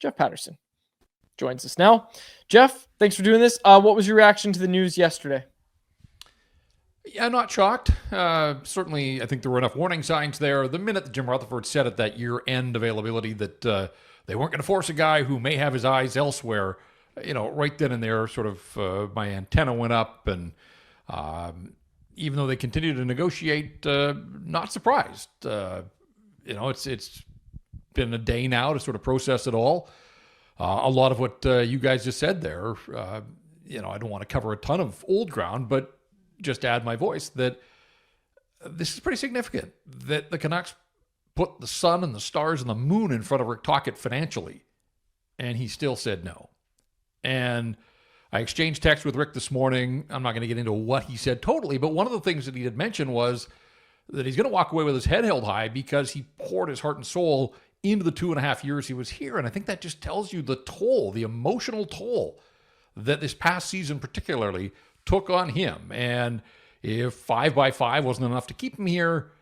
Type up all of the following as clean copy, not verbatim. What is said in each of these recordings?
Jeff Paterson joins us now. Jeff, thanks for doing this. What was your reaction to the news yesterday? Yeah, not shocked. Certainly, I think there were enough warning signs there. The minute that Jim Rutherford said at that year-end availability that they weren't going to force a guy who may have his eyes elsewhere, right then and there, sort of my antenna went up. And even though they continue to negotiate, not surprised. It's been a day now to sort of process it all. A lot of what you guys just said there, I don't want to cover a ton of old ground, but just add my voice that this is pretty significant, that the Canucks put the sun and the stars and the moon in front of Rick Tocchet financially, and he still said no. And I exchanged text with Rick this morning. I'm not going to get into what he said totally, but one of the things that he had mentioned was that he's going to walk away with his head held high because he poured his heart and soul into the 2.5 years he was here. And I think that just tells you the toll, the emotional toll that this past season particularly took on him. And if 5x5 wasn't enough to keep him here,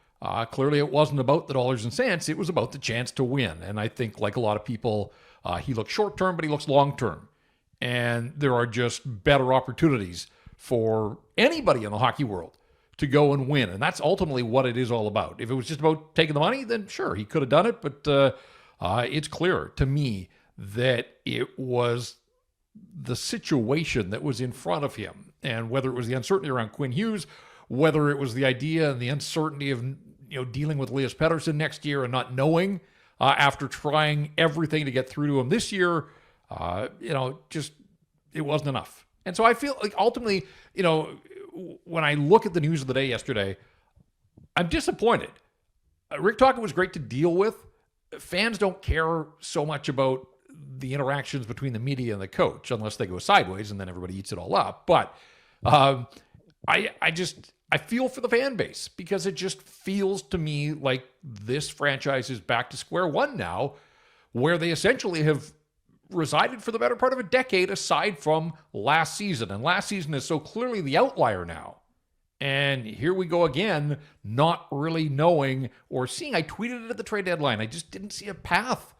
clearly it wasn't about the dollars and cents. It was about the chance to win. And I think, like a lot of people, he looks short-term, but he looks long-term. And there are just better opportunities for anybody in the hockey world to go and win. And that's ultimately what it is all about. If it was just about taking the money, then sure, he could have done it. But it's clear to me that it was the situation that was in front of him. And whether it was the uncertainty around Quinn Hughes, whether it was the idea and the uncertainty of dealing with Elias Pettersson next year and not knowing after trying everything to get through to him this year, just it wasn't enough. And so I feel like ultimately, when I look at the news of the day yesterday, I'm disappointed. Rick Tocchet was great to deal with. Fans don't care so much about the interactions between the media and the coach unless they go sideways and then everybody eats it all up. But I feel for the fan base because it just feels to me like this franchise is back to square one now, where they essentially have resided for the better part of a decade aside from last season. And last season is so clearly the outlier now. And here we go again, not really knowing or seeing. I tweeted it at the trade deadline. I just didn't see a path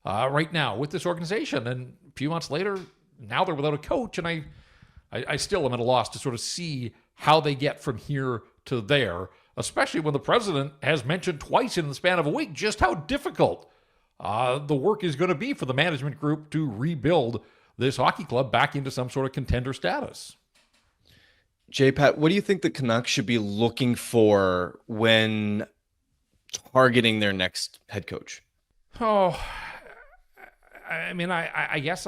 right now with this organization. And a few months later, now they're without a coach. And I still am at a loss to sort of see how they get from here to there, especially when the president has mentioned twice in the span of a week just how difficult the work is going to be for the management group to rebuild this hockey club back into some sort of contender status. J-Pat, what do you think the Canucks should be looking for when targeting their next head coach? Oh, I mean, I guess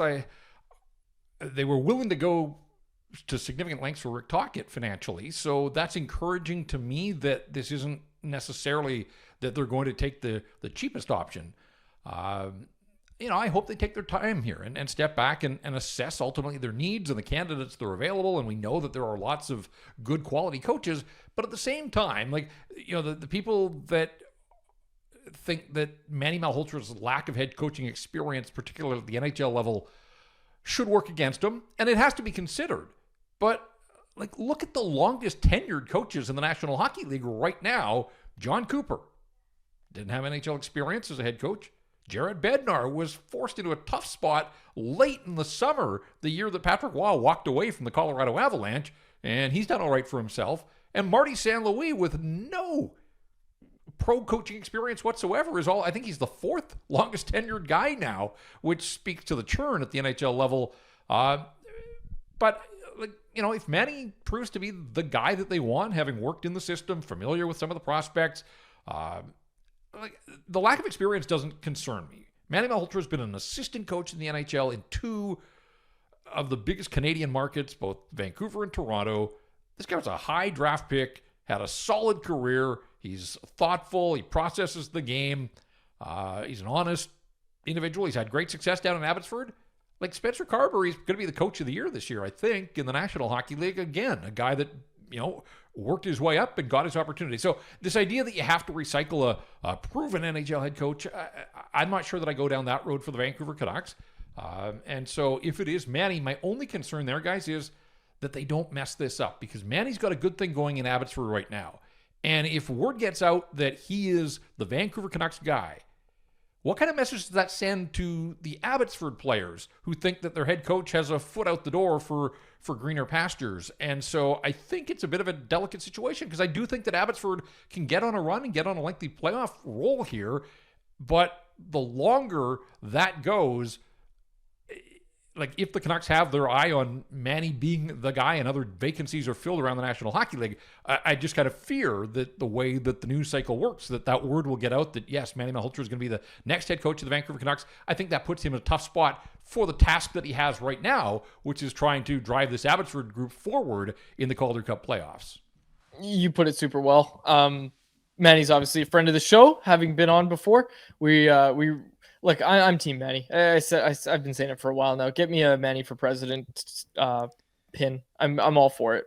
they were willing to go to significant lengths for Rick Tocchet financially. So that's encouraging to me that this isn't necessarily that they're going to take the cheapest option. I hope they take their time here and step back and assess ultimately their needs and the candidates that are available. And we know that there are lots of good quality coaches, but at the same time, the people that think that Manny Malholtra's lack of head coaching experience, particularly at the NHL level, should work against him. And it has to be considered. But look at the longest tenured coaches in the National Hockey League right now. John Cooper didn't have NHL experience as a head coach. Jared Bednar was forced into a tough spot late in the summer, the year that Patrick Waugh walked away from the Colorado Avalanche, and he's done all right for himself. And Marty St. Louis, with no pro coaching experience whatsoever, I think he's the fourth longest tenured guy now, which speaks to the churn at the NHL level. But if Manny proves to be the guy that they want, having worked in the system, familiar with some of the prospects, the lack of experience doesn't concern me. Manny Malhotra has been an assistant coach in the NHL in two of the biggest Canadian markets, both Vancouver and Toronto. This guy was a high draft pick, had a solid career. He's thoughtful. He processes the game. He's an honest individual. He's had great success down in Abbotsford. Spencer Carberry's going to be the coach of the year this year, I think, in the National Hockey League. Again, a guy that, worked his way up and got his opportunity. So this idea that you have to recycle a proven NHL head coach, I'm not sure that I go down that road for the Vancouver Canucks. And so if it is Manny, my only concern there, guys, is that they don't mess this up, because Manny's got a good thing going in Abbotsford right now. And if word gets out that he is the Vancouver Canucks guy, what kind of message does that send to the Abbotsford players who think that their head coach has a foot out the door for greener pastures? And so I think it's a bit of a delicate situation, because I do think that Abbotsford can get on a run and get on a lengthy playoff roll here. But the longer that goes, like if the Canucks have their eye on Manny being the guy and other vacancies are filled around the National Hockey League, I just kind of fear that the way that the news cycle works, that word will get out that, yes, Manny Malhotra is going to be the next head coach of the Vancouver Canucks. I think that puts him in a tough spot for the task that he has right now, which is trying to drive this Abbotsford group forward in the Calder Cup playoffs. You put it super well. Manny's obviously a friend of the show, having been on before. Look, I'm Team Manny. I've been saying it for a while now. Get me a Manny for president pin. I'm all for it.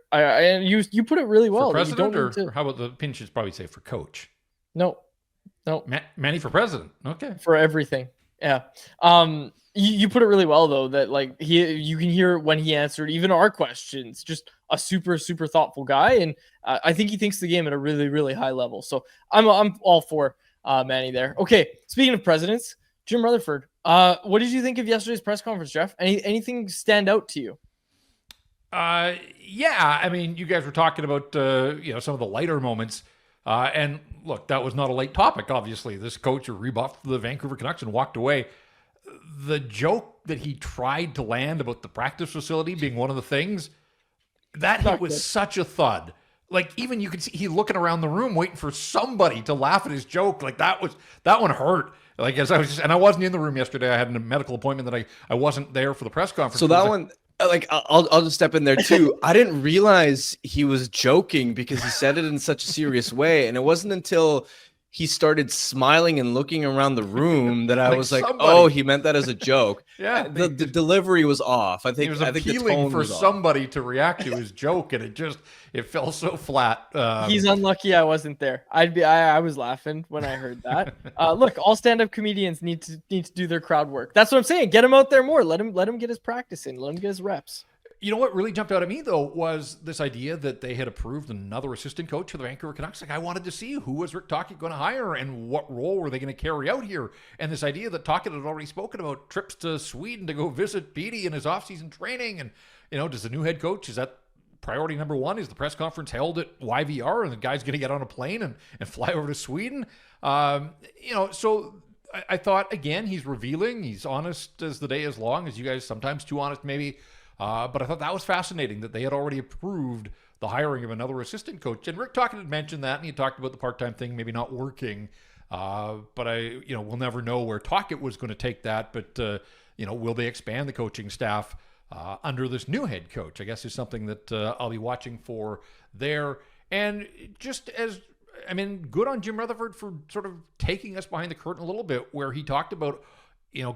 You put it really well. For president, or how about the pin should probably say for coach? No. Manny for president. Okay. For everything. Yeah. You put it really well though. That like you can hear when he answered even our questions. Just a super super thoughtful guy, and I think he thinks the game at a really really high level. So I'm all for Manny there. Okay. Speaking of presidents. Jim Rutherford, what did you think of yesterday's press conference, Jeff? Anything stand out to you? Yeah, I mean, you guys were talking about some of the lighter moments, and look, that was not a light topic. Obviously, this coach rebuffed the Vancouver Canucks and walked away. The joke that he tried to land about the practice facility being one of the things that hit was such a thud. Like, even you could see he looking around the room waiting for somebody to laugh at his joke. Like that one hurt. Like I wasn't in the room yesterday. I had a medical appointment that I wasn't there for the press conference. So that one, like, I'll just step in there too. I didn't realize he was joking because he said it in such a serious way, and it wasn't until he started smiling and looking around the room that I was like, oh, he meant that as a joke. Yeah. The delivery was off. I think it was appealing for somebody to react to his joke, and it fell so flat. He's unlucky I wasn't there. I was laughing when I heard that. Look, all stand-up comedians need to do their crowd work. That's what I'm saying. Get him out there more. Let him get his practice in. Let him get his reps. You know what really jumped out at me, though, was this idea that they had approved another assistant coach for the Vancouver Canucks. Like, I wanted to see who was Rick Tocchet going to hire and what role were they going to carry out here. And this idea that Tocchet had already spoken about trips to Sweden to go visit Petey in his offseason training. And, does the new head coach, is that priority number one? Is the press conference held at YVR and the guy's going to get on a plane and fly over to Sweden? So I thought, again, he's revealing. He's honest as the day is long, as you guys sometimes too honest maybe. But I thought that was fascinating that they had already approved the hiring of another assistant coach. And Rick Tocchet had mentioned that, and he talked about the part-time thing maybe not working. But we'll never know where Tocchet was going to take that. But, will they expand the coaching staff under this new head coach? I guess is something that I'll be watching for there. And good on Jim Rutherford for sort of taking us behind the curtain a little bit, where he talked about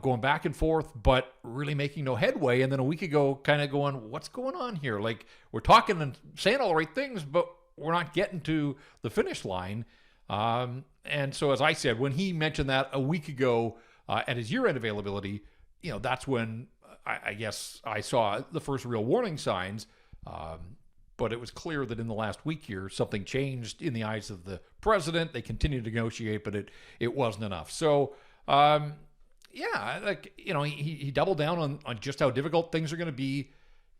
going back and forth, but really making no headway. And then a week ago, kind of going, what's going on here? Like, we're talking and saying all the right things, but we're not getting to the finish line. And so, as I said, when he mentioned that a week ago at his year-end availability, that's when I guess I saw the first real warning signs. But it was clear that in the last week here, something changed in the eyes of the president. They continued to negotiate, but it wasn't enough. So, he doubled down on just how difficult things are going to be.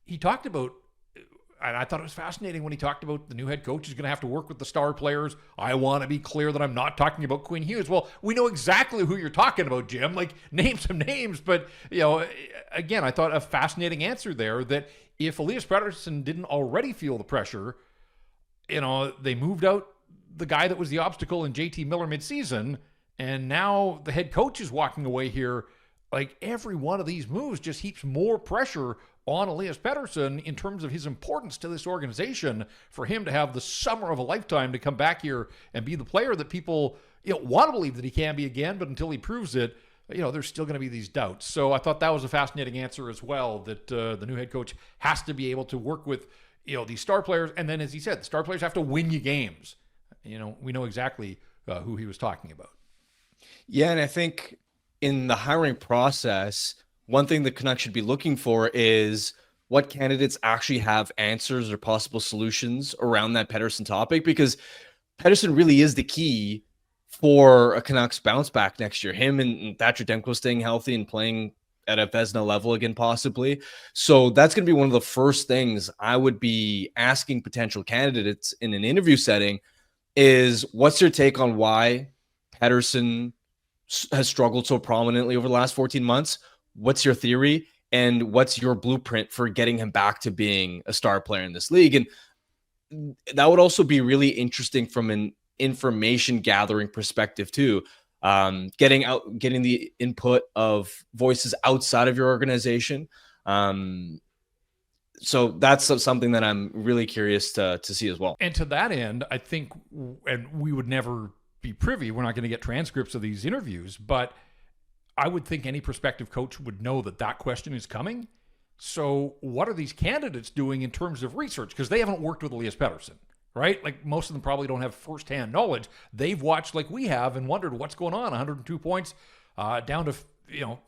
He talked about, and I thought it was fascinating when he talked about the new head coach is going to have to work with the star players. I want to be clear that I'm not talking about Quinn Hughes. Well, we know exactly who you're talking about, Jim. Like, name some names. But, again, I thought a fascinating answer there that if Elias Pettersson didn't already feel the pressure, they moved out the guy that was the obstacle in JT Miller midseason. And now the head coach is walking away here. Like, every one of these moves just heaps more pressure on Elias Pettersson in terms of his importance to this organization, for him to have the summer of a lifetime to come back here and be the player that people want to believe that he can be again. But until he proves it, there's still going to be these doubts. So I thought that was a fascinating answer as well, that the new head coach has to be able to work with these star players. And then, as he said, the star players have to win you games. We know exactly who he was talking about. Yeah, and I think in the hiring process, one thing the Canucks should be looking for is what candidates actually have answers or possible solutions around that Pettersson topic, because Pettersson really is the key for a Canucks bounce back next year. Him and Thatcher Demko staying healthy and playing at a Vezina level again, possibly. So that's going to be one of the first things I would be asking potential candidates in an interview setting is, what's your take on why Pettersson has struggled so prominently over the last 14 months? What's your theory? And what's your blueprint for getting him back to being a star player in this league? And that would also be really interesting from an information gathering perspective too. Getting the input of voices outside of your organization. So that's something that I'm really curious to see as well. And to that end, I think, and we would never be privy, we're not going to get transcripts of these interviews, but I would think any prospective coach would know that question is coming. So what are these candidates doing in terms of research? Because they haven't worked with Elias Pettersson, right? Like, most of them probably don't have firsthand knowledge. They've watched like we have and wondered what's going on. 102 points down to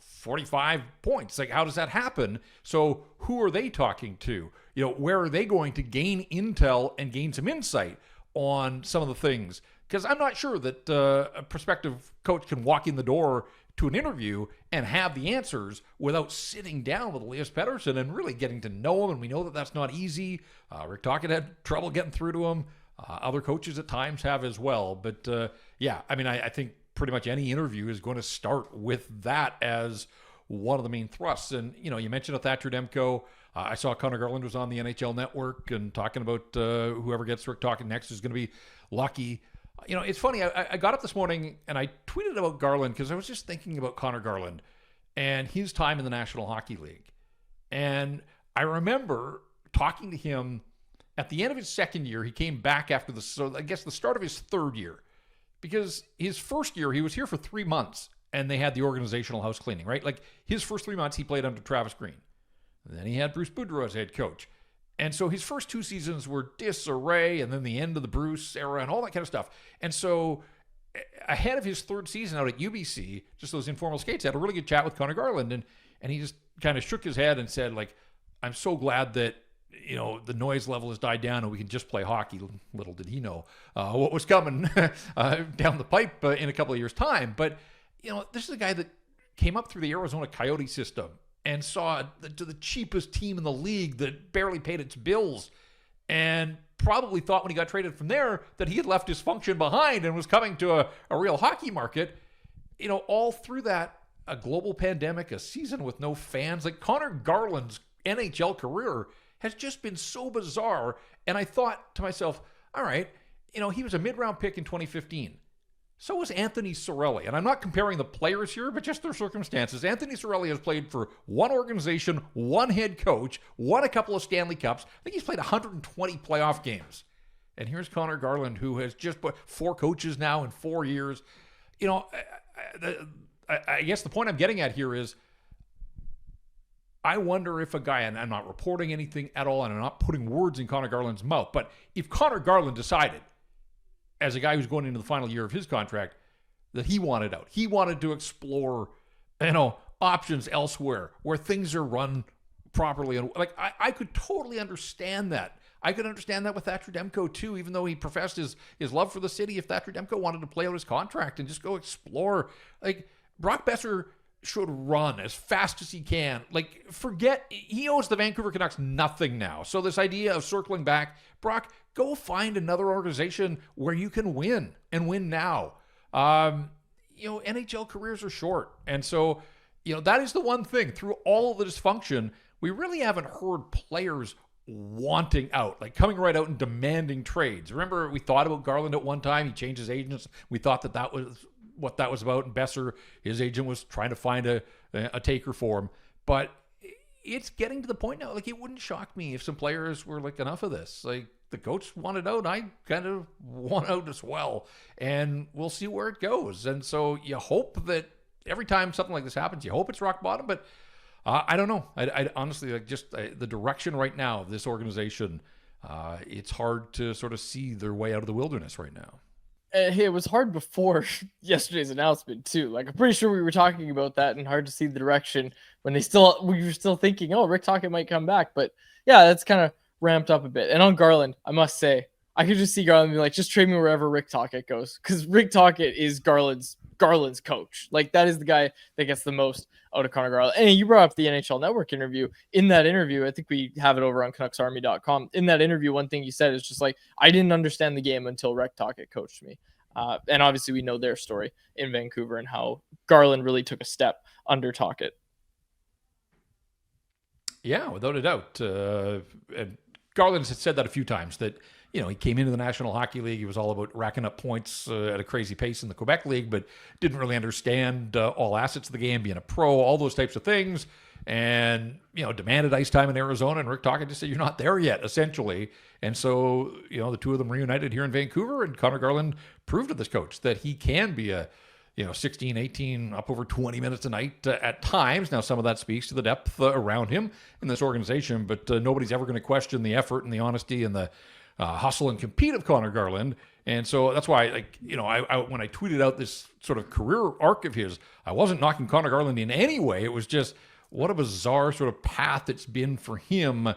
45 points. Like, how does that happen? So who are they talking to? Where are they going to gain intel and gain some insight on some of the things? Because I'm not sure that a prospective coach can walk in the door to an interview and have the answers without sitting down with Elias Pettersson and really getting to know him. And we know that that's not easy. Rick Tocchet had trouble getting through to him. Other coaches at times have as well. But I think pretty much any interview is going to start with that as one of the main thrusts. And, you mentioned a Thatcher Demko. I saw Connor Garland was on the NHL Network and talking about whoever gets Rick Tocchet next is going to be lucky. It's funny. I got up this morning and I tweeted about Garland because I was just thinking about Connor Garland and his time in the National Hockey League. And I remember talking to him at the end of his second year. He came back after the start of his third year, because his first year he was here for 3 months and they had the organizational house cleaning, right? Like, his first 3 months he played under Travis Green. And then he had Bruce Boudreau as head coach. And so his first 2 seasons were disarray, and then the end of the Bruce era and all that kind of stuff. And so ahead of his third season out at UBC, just those informal skates, I had a really good chat with Connor Garland, and he just kind of shook his head and said, like, I'm so glad that, the noise level has died down and we can just play hockey. Little did he know what was coming down the pipe in a couple of years' time. But, this is a guy that came up through the Arizona Coyote system and saw the cheapest team in the league that barely paid its bills, and probably thought when he got traded from there that he had left his function behind and was coming to a real hockey market. All through that, a global pandemic, a season with no fans. Like, Connor Garland's NHL career has just been so bizarre. And I thought to myself, all right, he was a mid-round pick in 2015. So was Anthony Cirelli. And I'm not comparing the players here, but just their circumstances. Anthony Cirelli has played for one organization, one head coach, won a couple of Stanley Cups. I think he's played 120 playoff games. And here's Connor Garland, who has just put 4 coaches now in 4 years. I guess the point I'm getting at here is, I wonder if a guy, and I'm not reporting anything at all, and I'm not putting words in Connor Garland's mouth, but if Connor Garland decided, as a guy who's going into the final year of his contract, that he wanted out, he wanted to explore, options elsewhere where things are run properly. And like, I could totally understand that. I could understand that with Thatcher Demko too, even though he professed his love for the city. If Thatcher Demko wanted to play out his contract and just go explore, like, Brock Besser should run as fast as he can. Like, he owes the Vancouver Canucks nothing now. So this idea of circling back, Brock, go find another organization where you can win and win now. NHL careers are short. And so, that is the one thing through all of the dysfunction, we really haven't heard players wanting out, like coming right out and demanding trades. Remember, we thought about Garland at one time. He changed his agents. We thought that was what that was about. And Besser, his agent, was trying to find a taker for him. But it's getting to the point now, like, it wouldn't shock me if some players were like, enough of this. Like, the coach wanted out, I kind of want out as well. And we'll see where it goes. And so you hope that every time something like this happens, you hope it's rock bottom. But I don't know. I honestly, like, just the direction right now of this organization, it's hard to sort of see their way out of the wilderness right now. Hey, it was hard before yesterday's announcement too. Like, I'm pretty sure we were talking about that, and hard to see the direction when we were still thinking, oh, Rick Tocchet might come back. But yeah, that's kind of ramped up a bit. And on Garland, I must say, I could just see Garland be like, just trade me wherever Rick Tocchet goes, because Rick Tocchet is Garland's coach. Like, that is the guy that gets the most out of Connor Garland. And you brought up the NHL Network interview. In that interview, I think we have it over on CanucksArmy.com. In that interview, one thing you said is just like, I didn't understand the game until Rick Tocchet coached me. And obviously we know their story in Vancouver and how Garland really took a step under Tocchet. Yeah, without a doubt. And Garland has said that a few times, that he came into the National Hockey League. He was all about racking up points at a crazy pace in the Quebec League, but didn't really understand all assets of the game, being a pro, all those types of things, and demanded ice time in Arizona. And Rick Tocchet just said, "You're not there yet," essentially. And so the two of them reunited here in Vancouver, and Connor Garland proved to this coach that he can be a 16, 18, up over 20 minutes a night at times. Now, some of that speaks to the depth around him in this organization, but nobody's ever going to question the effort and the honesty and the hustle and compete of Connor Garland. And so that's why, I when I tweeted out this sort of career arc of his, I wasn't knocking Connor Garland in any way. It was just what a bizarre sort of path it's been for him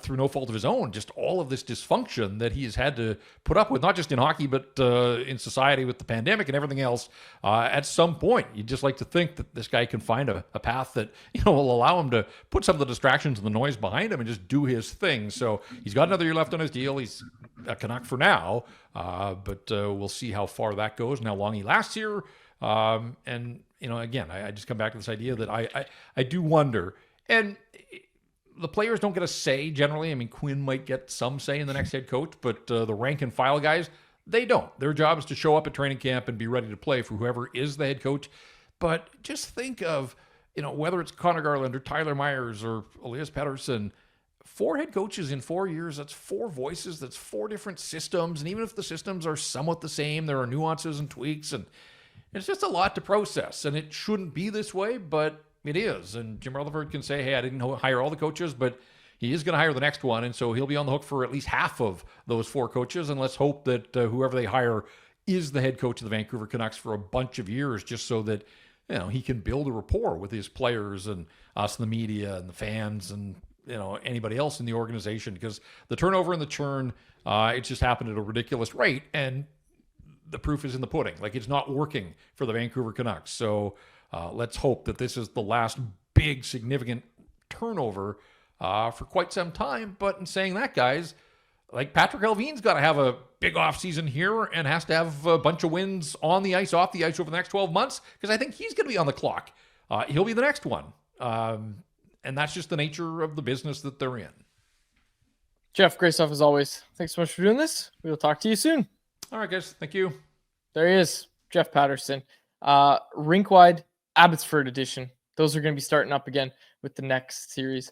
through no fault of his own. Just all of this dysfunction that he has had to put up with, not just in hockey, but in society with the pandemic and everything else. At some point, you'd just like to think that this guy can find a path that will allow him to put some of the distractions and the noise behind him and just do his thing. So he's got another year left on his deal. He's a Canuck for now, but we'll see how far that goes and how long he lasts here. And again, I just come back to this idea that I do wonder, and the players don't get a say generally. I mean, Quinn might get some say in the next head coach, but the rank and file guys, they don't. Their job is to show up at training camp and be ready to play for whoever is the head coach. But just think of, whether it's Connor Garland or Tyler Myers or Elias Pettersson, 4 head coaches in 4 years, that's 4 voices, that's 4 different systems. And even if the systems are somewhat the same, there are nuances and tweaks, and it's just a lot to process. And it shouldn't be this way, but it is. And Jim Rutherford can say, hey, I didn't hire all the coaches, but he is going to hire the next one. And so he'll be on the hook for at least half of those 4 coaches. And let's hope that whoever they hire is the head coach of the Vancouver Canucks for a bunch of years, just so that, he can build a rapport with his players and us, the media and the fans and, anybody else in the organization, because the turnover and the churn, it's just happened at a ridiculous rate. And the proof is in the pudding. Like, it's not working for the Vancouver Canucks. So, let's hope that this is the last big, significant turnover for quite some time. But in saying that, guys, like, Patrick Allvin's got to have a big offseason here and has to have a bunch of wins on the ice, off the ice over the next 12 months, because I think he's going to be on the clock. He'll be the next one. And that's just the nature of the business that they're in. Jeff, great stuff as always. Thanks so much for doing this. We will talk to you soon. All right, guys. Thank you. There he is, Jeff Paterson. Rink-wide Abbotsford edition. Those are going to be starting up again with the next series